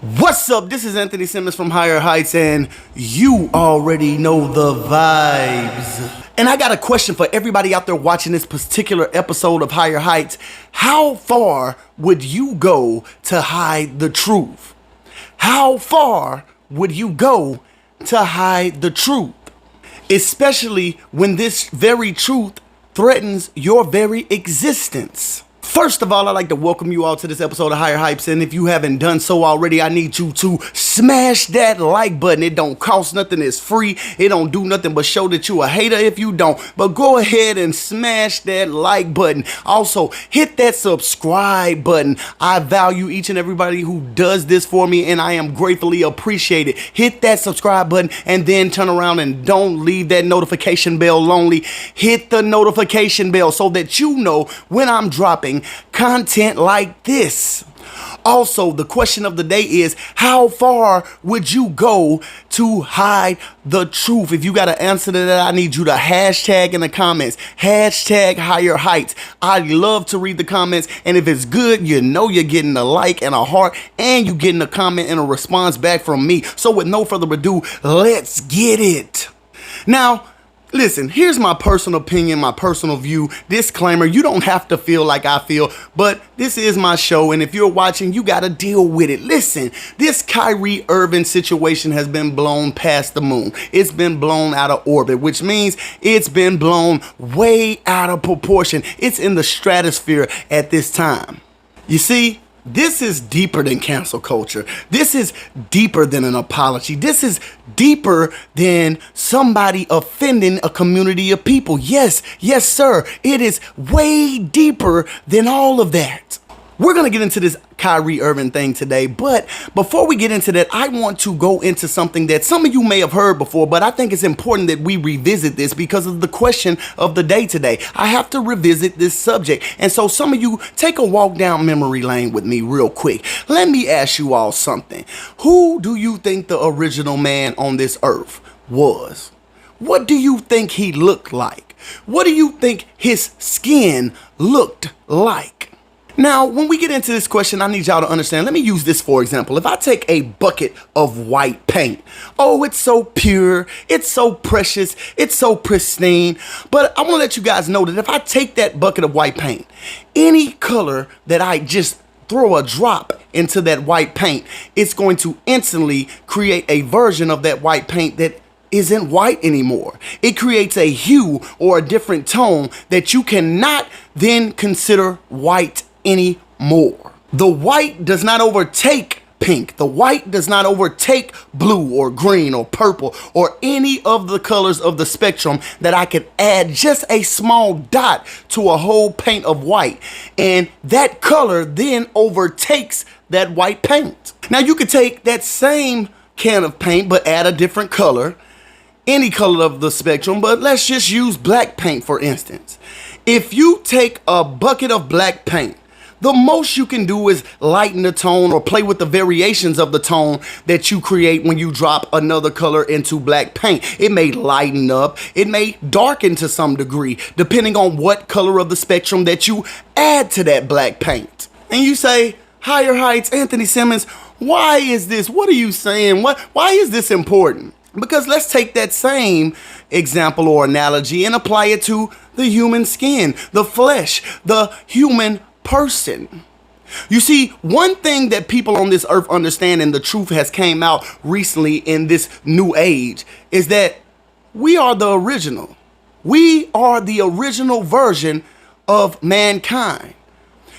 What's up? This is Anthony Simmons from Higher Heights, and you already know the vibes. And I got a question for everybody out there watching this particular episode of Higher Heights. How far would you go to hide the truth? How far would you go to hide the truth? Especially when this very truth threatens your very existence. First of all, I'd like to welcome you all to this episode of Higher Hypes, and if you haven't done so already, I need you to smash that like button. It don't cost nothing, it's free. It don't do nothing but show that you a hater if you don't. But go ahead and smash that like button. Also, hit that subscribe button. I value each and everybody who does this for me, and I am gratefully appreciated. Hit that subscribe button and then turn around and don't leave that notification bell lonely. Hit the notification bell so that you know when I'm dropping content like this. Also, the question of the day is, how far would you go to hide the truth? If you got an answer to that, I need you to hashtag in the comments. Hashtag Higher Heights. I love to read the comments, and if it's good, you know you're getting a like and a heart, and you're getting a comment and a response back from me. So with no further ado, let's get it. Now, listen, here's my personal opinion, my personal view. Disclaimer, you don't have to feel like I feel, but this is my show, and if you're watching, you gotta deal with it. Listen, this Kyrie Irving situation has been blown past the moon. It's been blown out of orbit, which means it's been blown way out of proportion. It's in the stratosphere at this time. You see, this is deeper than cancel culture. This is deeper than an apology. This is deeper than somebody offending a community of people. Yes, sir. It is way deeper than all of that. We're going to get into this Kyrie Irving thing today, but before we get into that, I want to go into something that some of you may have heard before, but I think it's important that we revisit this because of the question of the day today. I have to revisit this subject, and so some of you take a walk down memory lane with me real quick. Let me ask you all something. Who do you think the original man on this earth was? What do you think he looked like? What do you think his skin looked like? Now, when we get into this question, I need y'all to understand. Let me use this for example. If I take a bucket of white paint, oh, it's so pure, it's so precious, it's so pristine. But I want to let you guys know that if I take that bucket of white paint, any color that I just throw a drop into that white paint, it's going to instantly create a version of that white paint that isn't white anymore. It creates a hue or a different tone that you cannot then consider white anymore. The white does not overtake pink. The white does not overtake blue or green or purple or any of the colors of the spectrum that I could add just a small dot to a whole paint of white. And that color then overtakes that white paint. Now you could take that same can of paint but add a different color, any color of the spectrum, but let's just use black paint for instance. If you take a bucket of black paint, the most you can do is lighten the tone or play with the variations of the tone that you create when you drop another color into black paint. It may lighten up, it may darken to some degree, depending on what color of the spectrum that you add to that black paint. And you say, Higher Heights, Anthony Simmons, why is this? What are you saying? Why is this important? Because let's take that same example or analogy and apply it to the human skin, the flesh, the human person. You see, one thing that people on this earth understand, and the truth has came out recently in this new age, is that we are the original. We are the original version of mankind.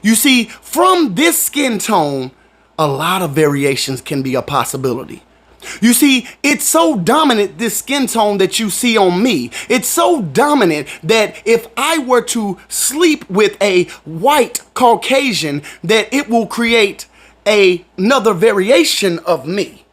You see, from this skin tone, a lot of variations can be a possibility. You see, it's so dominant, this skin tone that you see on me. It's so dominant that if I were to sleep with a white Caucasian, that it will create another variation of me.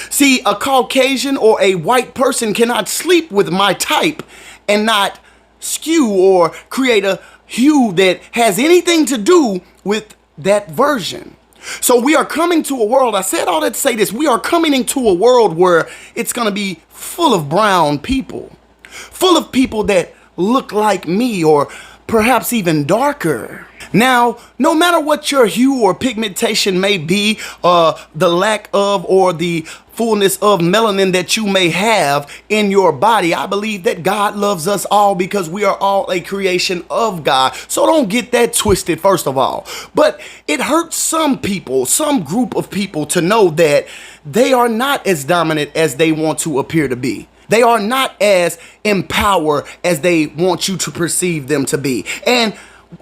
See, a Caucasian or a white person cannot sleep with my type and not skew or create a hue that has anything to do with that version. So we are coming to a world, I said all that to say this, we are coming into a world where it's going to be full of brown people, full of people that look like me or perhaps even darker. Now, no matter what your hue or pigmentation may be, the lack of or the fullness of melanin that you may have in your body, I believe that God loves us all because we are all a creation of God. So don't get that twisted, first of all. But it hurts some people, some group of people, to know that they are not as dominant as they want to appear to be. They are not as empowered as they want you to perceive them to be. And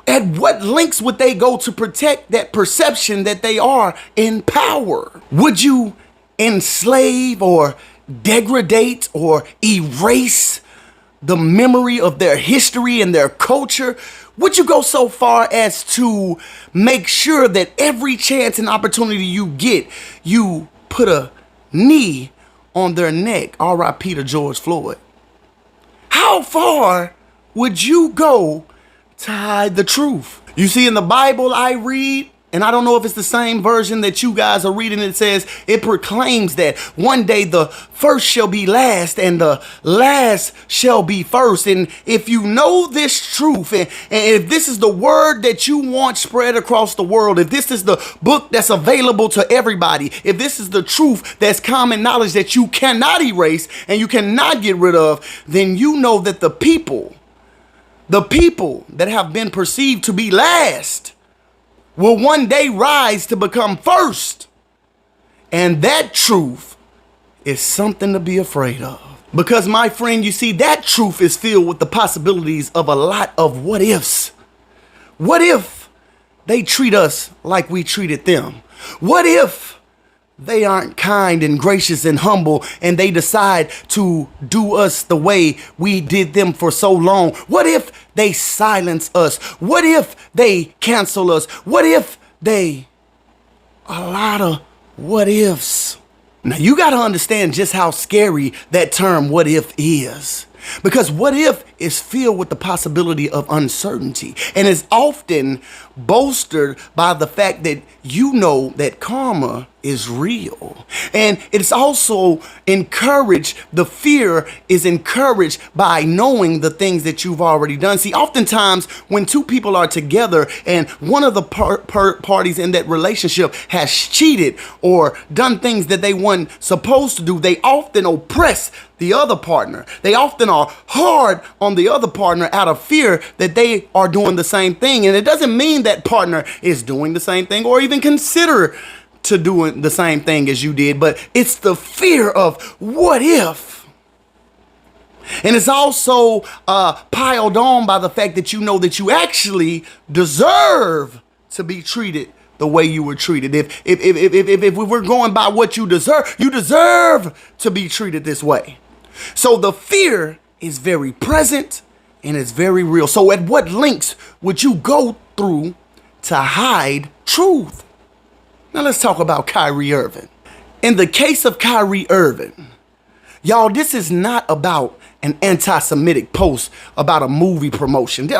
at what lengths would they go to protect that perception that they are in power? Would you enslave or degrade or erase the memory of their history and their culture? Would you go so far as to make sure that every chance and opportunity you get, you put a knee on their neck? R.I.P. to George Floyd. How far would you go to hide the truth? You see, in the Bible I read, and I don't know if it's the same version that you guys are reading, it says, it proclaims that one day the first shall be last and the last shall be first. And if you know this truth, and if this is the word that you want spread across the world, if this is the book that's available to everybody, if this is the truth that's common knowledge that you cannot erase and you cannot get rid of, then you know that the people that have been perceived to be last will one day rise to become first. And that truth is something to be afraid of. Because, my friend, you see, that truth is filled with the possibilities of a lot of what ifs. What if they treat us like we treated them? What if they aren't kind and gracious and humble and they decide to do us the way we did them for so long? What if they silence us? What if they cancel us? What if they... A lot of what ifs. Now you got to understand just how scary that term what if is. Because what if is filled with the possibility of uncertainty and is often bolstered by the fact that you know that karma is real. And it's also encouraged, the fear is encouraged by knowing the things that you've already done. See, oftentimes when two people are together and one of the parties in that relationship has cheated or done things that they weren't supposed to do, they often oppress the other partner. They often are hard on the other partner out of fear that they are doing the same thing. And it doesn't mean that partner is doing the same thing or even consider to doing the same thing as you did, but it's the fear of what if. And it's also piled on by the fact that you know that you actually deserve to be treated the way you were treated. If we were going by what you deserve to be treated this way. So the fear is very present and it's very real. So at what lengths would you go through to hide truth? Now let's talk about Kyrie Irving. In the case of Kyrie Irving, y'all, this is not about an anti-Semitic post about a movie promotion. No,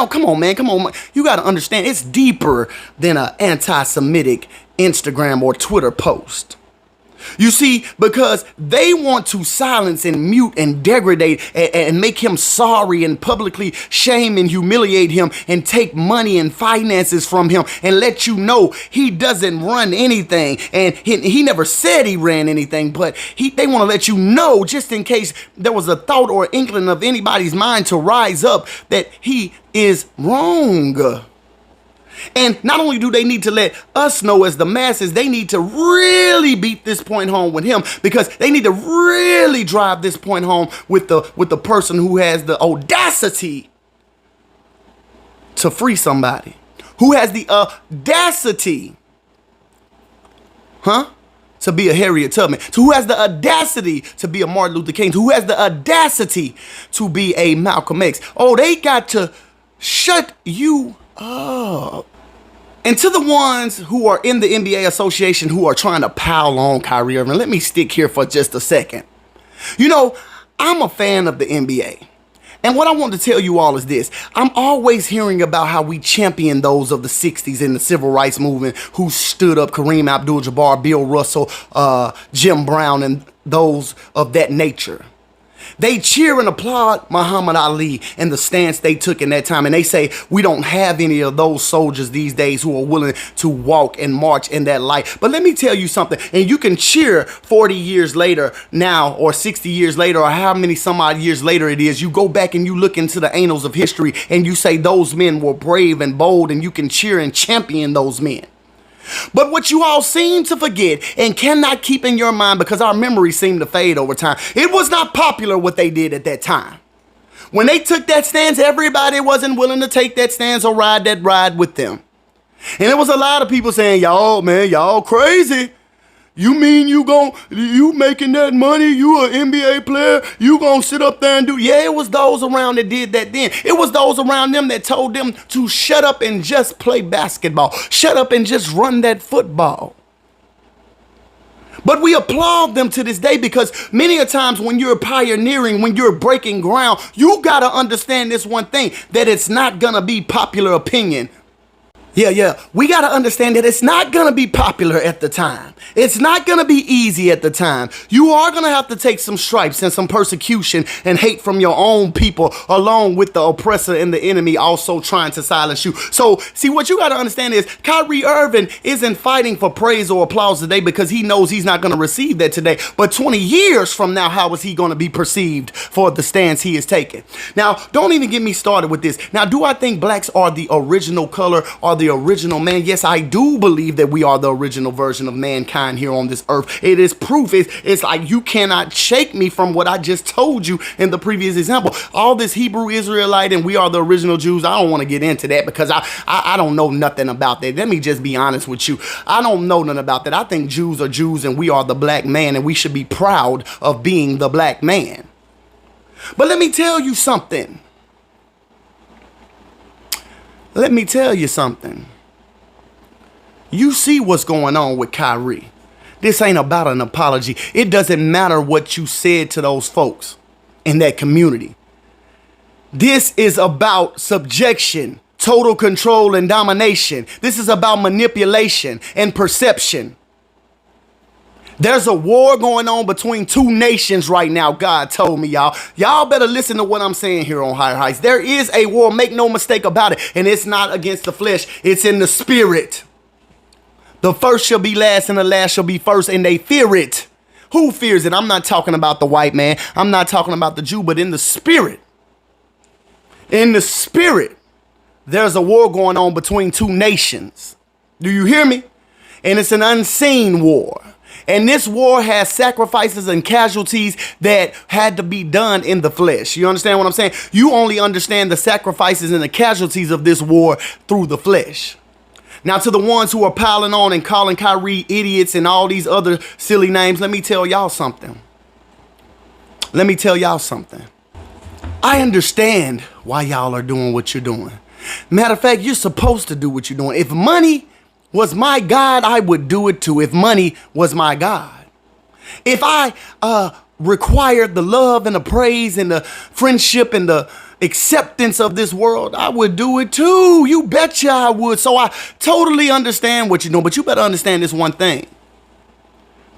come on, man. You got to understand, it's deeper than an anti-Semitic Instagram or Twitter post. You see, because they want to silence and mute and degrade and make him sorry and publicly shame and humiliate him and take money and finances from him and let you know he doesn't run anything. And he never said he ran anything, but they want to let you know, just in case there was a thought or inkling of anybody's mind to rise up, that he is wrong. And not only do they need to let us know as the masses, they need to really beat this point home with him, because they need to really drive this point home with the person who has the audacity to free somebody, who has the audacity, to be a Harriet Tubman, who has the audacity to be a Martin Luther King, who has the audacity to be a Malcolm X. Oh, they got to shut you up. And to the ones who are in the NBA association who are trying to pile on Kyrie Irving, let me stick here for just a second. You know, I'm a fan of the NBA. And what I want to tell you all is this. I'm always hearing about how we champion those of the 60s in the civil rights movement who stood up: Kareem Abdul-Jabbar, Bill Russell, Jim Brown, and those of that nature. They cheer and applaud Muhammad Ali and the stance they took in that time. And they say we don't have any of those soldiers these days who are willing to walk and march in that light. But let me tell you something. And you can cheer 40 years later now, or 60 years later, or how many some odd years later it is. You go back and you look into the annals of history and you say those men were brave and bold, and you can cheer and champion those men. But what you all seem to forget and cannot keep in your mind, because our memories seem to fade over time, it was not popular what they did at that time. When they took that stance, everybody wasn't willing to take that stance or ride that ride with them. And there was a lot of people saying, y'all, man, y'all crazy. You mean you making that money? You an NBA player? You gonna sit up there and do? Yeah, it was those around that did that then. It was those around them that told them to shut up and just play basketball. Shut up and just run that football. But we applaud them to this day, because many a times when you're pioneering, when you're breaking ground, you gotta understand this one thing, that it's not gonna be popular opinion. Yeah. We got to understand that it's not going to be popular at the time. It's not going to be easy at the time. You are going to have to take some stripes and some persecution and hate from your own people, along with the oppressor and the enemy also trying to silence you. So, see, what you got to understand is Kyrie Irving isn't fighting for praise or applause today because he knows he's not going to receive that today. But 20 years from now, how is he going to be perceived for the stance he is taking? Now, don't even get me started with this. Now, do I think blacks are the original color or the original man? Yes, I do believe that we are the original version of mankind here on this earth. It is proof. It's like you cannot shake me from what I just told you in the previous example. All this Hebrew Israelite and we are the original Jews, I don't want to get into that because I don't know nothing about that. Let me just be honest with you. I don't know nothing about that. I think Jews are Jews and we are the black man, and we should be proud of being the black man. But let me tell you something. Let me tell you something. You see what's going on with Kyrie. This ain't about an apology. It doesn't matter what you said to those folks in that community. This is about subjection, total control, and domination. This is about manipulation and perception. There's a war going on between two nations right now, God told me, y'all. Y'all better listen to what I'm saying here on Higher Heights. There is a war, make no mistake about it. And it's not against the flesh, it's in the spirit. The first shall be last and the last shall be first, and they fear it. Who fears it? I'm not talking about the white man. I'm not talking about the Jew, but in the spirit. In the spirit, there's a war going on between two nations. Do you hear me? And it's an unseen war. And this war has sacrifices and casualties that had to be done in the flesh. You understand what I'm saying? You only understand the sacrifices and the casualties of this war through the flesh. Now, to the ones who are piling on and calling Kyrie idiots and all these other silly names, let me tell y'all something. Let me tell y'all something. I understand why y'all are doing what you're doing. Matter of fact, you're supposed to do what you're doing. If money was my God, I would do it too. If money was my God. If I required the love and the praise and the friendship and the acceptance of this world, I would do it too. You betcha I would. So I totally understand what you're doing, but you better understand this one thing.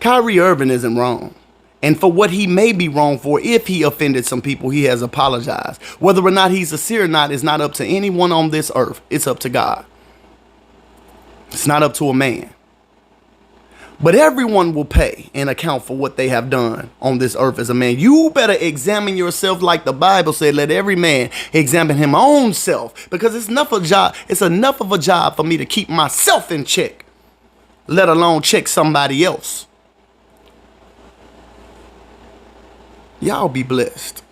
Kyrie Irving isn't wrong. And for what he may be wrong for, if he offended some people, he has apologized. Whether or not he's sincere or not is not up to anyone on this earth. It's up to God. It's not up to a man. But everyone will pay and account for what they have done on this earth as a man. You better examine yourself like the Bible said. Let every man examine his own self. Because it's enough of a job for me to keep myself in check, let alone check somebody else. Y'all be blessed.